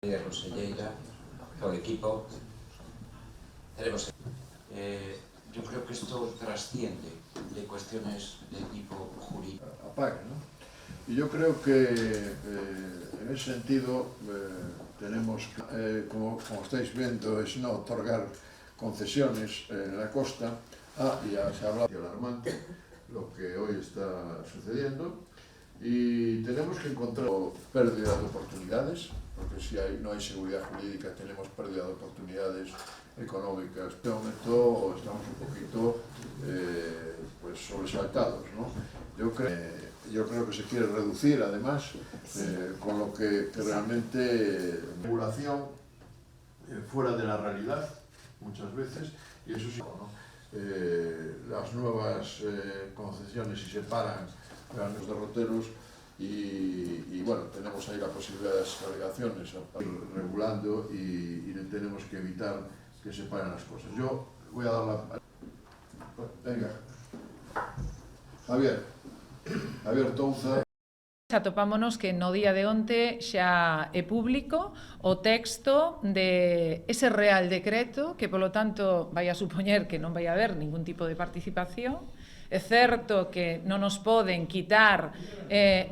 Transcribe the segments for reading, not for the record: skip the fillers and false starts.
Conselleira, todo el equipo. Yo creo que esto trasciende de cuestiones de tipo jurídico. Apague, ¿no? Y yo creo que en ese sentido tenemos, como estáis viendo, es no otorgar concesiones en la costa. Ya se habla de alarmante lo que hoy está sucediendo y tenemos que encontrar pérdida de oportunidades, porque si no hay seguridad jurídica tenemos pérdida de oportunidades económicas. En este momento estamos un poquito pues sobresaltados, ¿no? Yo creo que se quiere reducir, además, con lo que realmente regulación fuera de la realidad, muchas veces, y eso sí, ¿no? Las nuevas concesiones si se paran a los derroteros y bueno, tenemos ahí la posibilidad de las alegaciones regulando y tenemos que evitar que se paren las cosas. Yo voy a dar la... Venga. Javier Tounza. Atopámonos que no día de onte xa é público o texto de ese Real Decreto que, polo tanto, vai a supoñer que non vai haber ningún tipo de participación. É certo que non nos poden quitar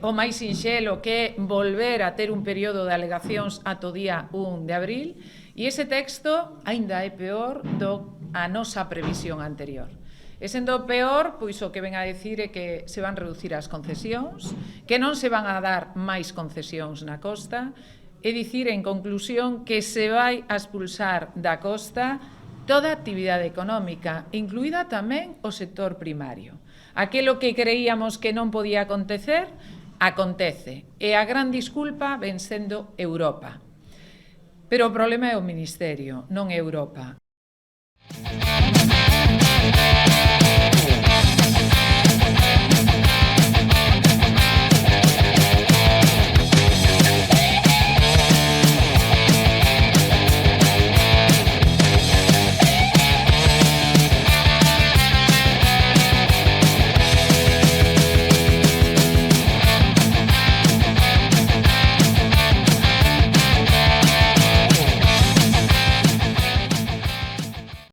o máis sinxelo que é volver a ter un período de alegacións ata o día 1 de abril e ese texto aínda é peor do a nosa previsión anterior. E sendo peor, pois o que ven a dicir é que se van reducir as concesións, que non se van a dar máis concesións na costa, e dicir, en conclusión, que se vai a expulsar da costa toda a actividade económica, incluída tamén o sector primario. Aquelo que creíamos que non podía acontecer, acontece. E a gran disculpa ven sendo Europa. Pero o problema é o Ministerio, non Europa.